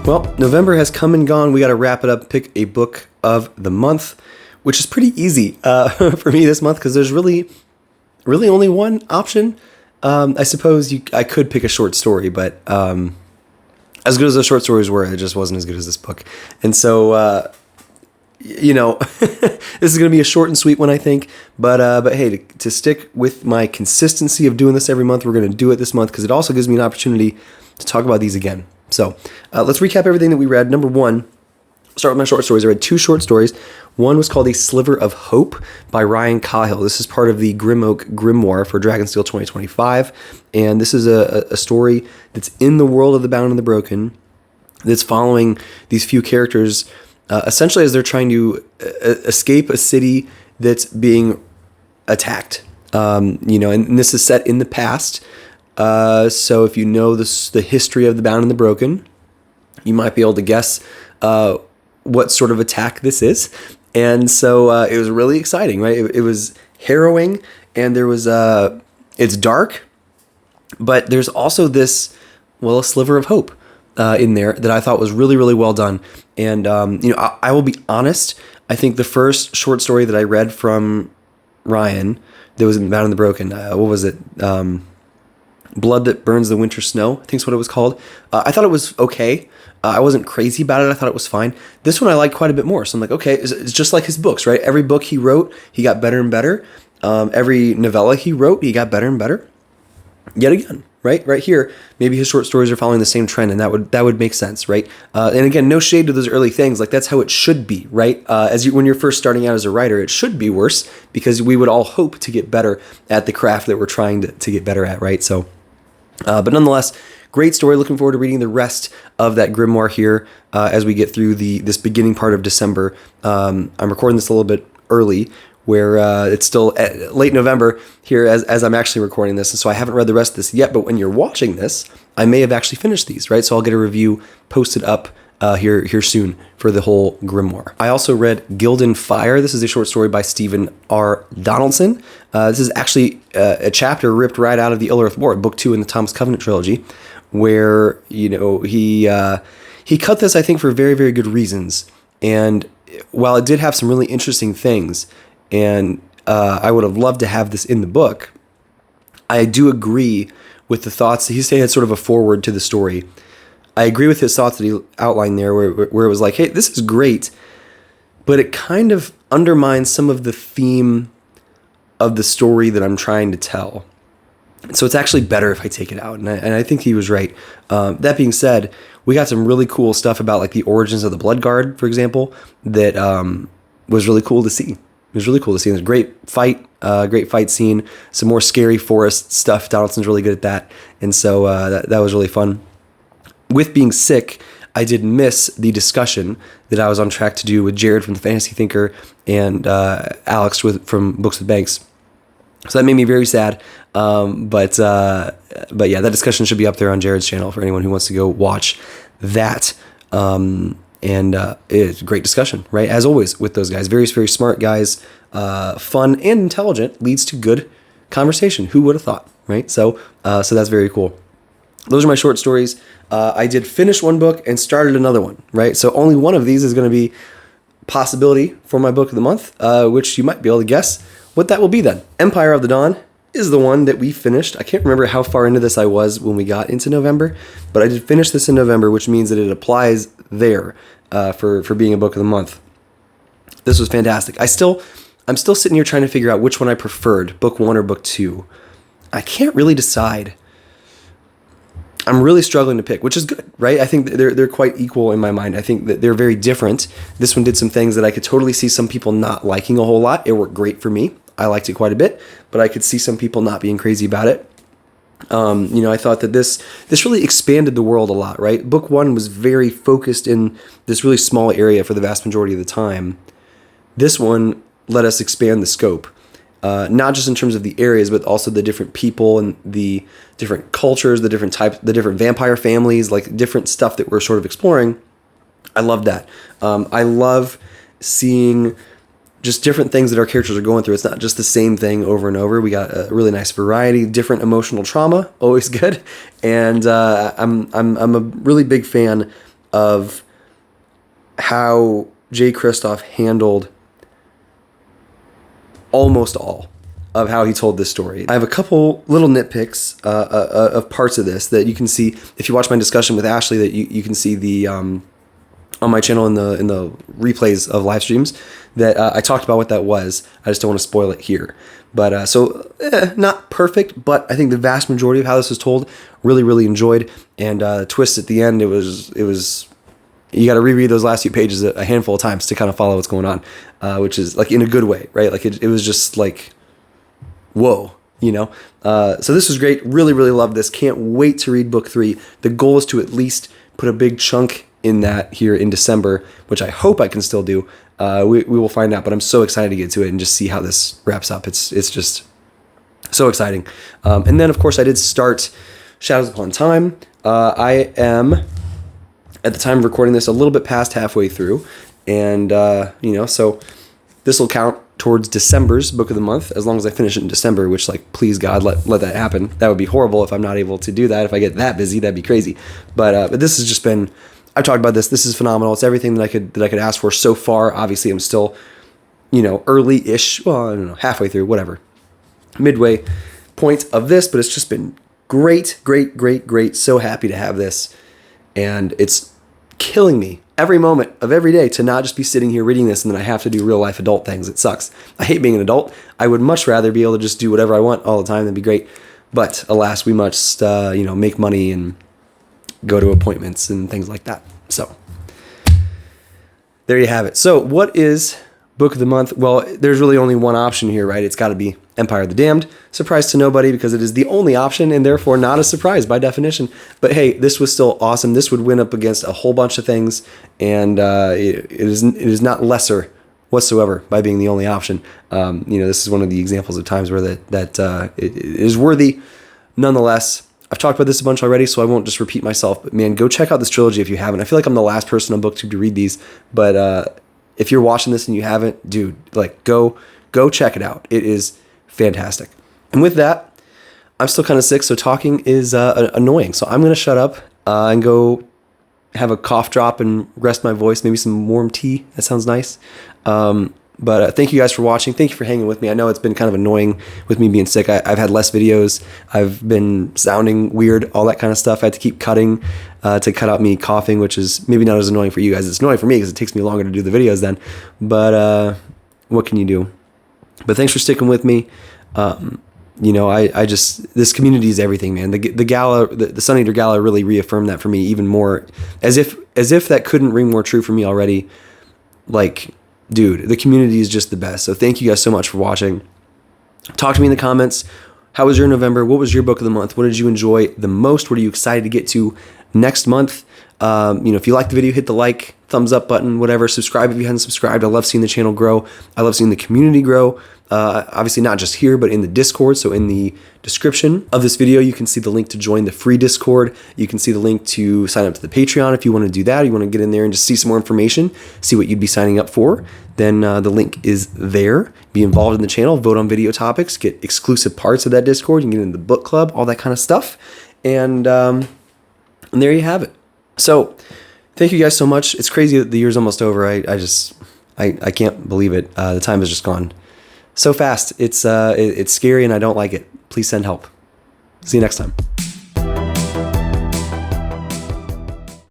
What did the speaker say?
Well, November has come and gone. We got to wrap it up, pick a book of the month, which is pretty easy for me this month because there's really only one option. I suppose I could pick a short story, but as good as those short stories were, it just wasn't as good as this book. And so, this is going to be a short and sweet one, I think. But hey, to stick with my consistency of doing this every month, we're going to do it this month because it also gives me an opportunity to talk about these again. So let's recap everything that we read. Number one, start with my short stories. I read two short stories. One was called A Sliver of Hope by Ryan Cahill. This is part of the Grim Oak Grimoire for Dragonsteel 2025. And this is a story that's in the world of the Bound and the Broken that's following these few characters essentially as they're trying to escape a city that's being attacked. And this is set in the past. So if you know the history of the Bound and the Broken, you might be able to guess what sort of attack this is. And so it was really exciting, right? It was harrowing, and there was it's dark, but there's also this, a sliver of hope in there that I thought was really, really well done. And I will be honest, I think the first short story that I read from Ryan that was in Bound and the Broken, what was it? Blood That Burns the Winter Snow, I think is what it was called. I thought it was okay. I wasn't crazy about it. I thought it was fine. This one I liked quite a bit more. So I'm like, okay, it's just like his books, right? Every book he wrote, he got better and better. Every novella he wrote, he got better and better. Yet again, right here, maybe his short stories are following the same trend, and that would make sense, right? And again, no shade to those early things. Like, that's how it should be, right? When you're first starting out as a writer, it should be worse because we would all hope to get better at the craft that we're trying to get better at, right? So, but nonetheless, great story. Looking forward to reading the rest of that grimoire here as we get through this beginning part of December. I'm recording this a little bit early, where it's still late November here as I'm actually recording this. And so I haven't read the rest of this yet, but when you're watching this, I may have actually finished these, right? So I'll get a review posted up here soon for the whole grimoire. I also read Gildan Fire. This is a short story by Stephen R. Donaldson. This is actually a chapter ripped right out of the Illyrith War, book 2 in the Thomas Covenant trilogy, where he cut this, I think, for very, very good reasons. And while it did have some really interesting things, and I would have loved to have this in the book, I do agree with the thoughts. He had sort of a foreword to the story. I agree with his thoughts that he outlined there, where it was like, hey, this is great, but it kind of undermines some of the theme of the story that I'm trying to tell. So it's actually better if I take it out. And I think he was right. That being said, we got some really cool stuff about like the origins of the Blood Guard, for example, that was really cool to see. It was really cool to see. There's a great fight scene, some more scary forest stuff. Donaldson's really good at that. And so that was really fun. With being sick, I did miss the discussion that I was on track to do with Jared from The Fantasy Thinker and Alex from Books with Banks. So that made me very sad. But yeah, that discussion should be up there on Jared's channel for anyone who wants to go watch that. And it's a great discussion, right? As always with those guys, very, very smart guys, fun and intelligent, leads to good conversation. Who would have thought, right? So that's very cool. Those are my short stories. I did finish one book and started another one, right? So only one of these is going to be possibility for my book of the month, which you might be able to guess what that will be then. Empire of the Dawn is the one that we finished. I can't remember how far into this I was when we got into November, but I did finish this in November, which means that it applies there for being a book of the month. This was fantastic. I'm still sitting here trying to figure out which one I preferred, book 1 or book 2. I can't really decide. I'm really struggling to pick, which is good, right? I think they're quite equal in my mind. I think that they're very different. This one did some things that I could totally see some people not liking a whole lot. It worked great for me. I liked it quite a bit, but I could see some people not being crazy about it. I thought that this really expanded the world a lot, right? Book 1 was very focused in this really small area for the vast majority of the time. This one let us expand the scope. Not just in terms of the areas, but also the different people and the different cultures, the different types, the different vampire families, like different stuff that we're sort of exploring. I love that. I love seeing just different things that our characters are going through. It's not just the same thing over and over. We got a really nice variety, different emotional trauma, always good. And I'm a really big fan of how Jay Kristoff handled almost all of how he told this story. I have a couple little nitpicks of parts of this that you can see if you watch my discussion with Ashley, that you can see the on my channel in the replays of live streams that I talked about what that was. I just don't want to spoil it here. But not perfect, but I think the vast majority of how this was told, really enjoyed. And twist at the end, it was you got to reread those last few pages a handful of times to kind of follow what's going on, which is like in a good way, right? Like it was just like, whoa, you know? So this was great. Really loved this. Can't wait to read book 3. The goal is to at least put a big chunk in that here in December, which I hope I can still do. We will find out, but I'm so excited to get to it and just see how this wraps up. It's just so exciting. And then of course I did start Shadows Upon Time. I am, at the time of recording this, a little bit past halfway through, and so this will count towards December's book of the month, as long as I finish it in December, which, like, please God, let that happen. That would be horrible if I'm not able to do that. If I get that busy, that'd be crazy. But this has just been, I've talked about this. This is phenomenal. It's everything that I could ask for so far. Obviously, I'm still, early-ish. Well, I don't know, halfway through, whatever, midway point of this. But it's just been great. So happy to have this, and it's killing me every moment of every day to not just be sitting here reading this and then I have to do real life adult things. It sucks. I hate being an adult. I would much rather be able to just do whatever I want all the time. That'd be great. But alas, we must, make money and go to appointments and things like that. So there you have it. So what is book of the month? Well, there's really only one option here, right? It's got to be Empire of the Damned. Surprise to nobody because it is the only option and therefore not a surprise by definition. But hey, this was still awesome. This would win up against a whole bunch of things, and it is not lesser whatsoever by being the only option. This is one of the examples of times where that it is worthy. Nonetheless, I've talked about this a bunch already, so I won't just repeat myself. But man, go check out this trilogy if you haven't. I feel like I'm the last person on BookTube to read these, but if you're watching this and you haven't, dude, like go check it out. It is fantastic. And with that, I'm still kind of sick, so talking is annoying. So I'm going to shut up and go have a cough drop and rest my voice, maybe some warm tea. That sounds nice. But thank you guys for watching. Thank you for hanging with me. I know it's been kind of annoying with me being sick. I've had less videos. I've been sounding weird, all that kind of stuff. I had to keep cutting to cut out me coughing, which is maybe not as annoying for you guys. It's annoying for me because it takes me longer to do the videos then. But what can you do? But thanks for sticking with me. I just, this community is everything, man. The gala, the Sun Eater Gala really reaffirmed that for me even more, as if that couldn't ring more true for me already. Like, dude, the community is just the best. So thank you guys so much for watching. Talk to me in the comments. How was your November? What was your book of the month? What did you enjoy the most? What are you excited to get to next month? If you like the video, hit the like, thumbs up button, whatever. Subscribe if you haven't subscribed. I love seeing the channel grow. I love seeing the community grow. Obviously not just here, but in the Discord. So in the description of this video, you can see the link to join the free Discord. You can see the link to sign up to the Patreon if you want to do that. You want to get in there and just see some more information, see what you'd be signing up for. Then the link is there. Be involved in the channel, vote on video topics, get exclusive parts of that Discord. You can get in the book club, all that kind of stuff. And there you have it. So thank you guys so much. It's crazy that the year's almost over. I can't believe it. The time has just gone so fast. It's scary and I don't like it. Please send help. See you next time.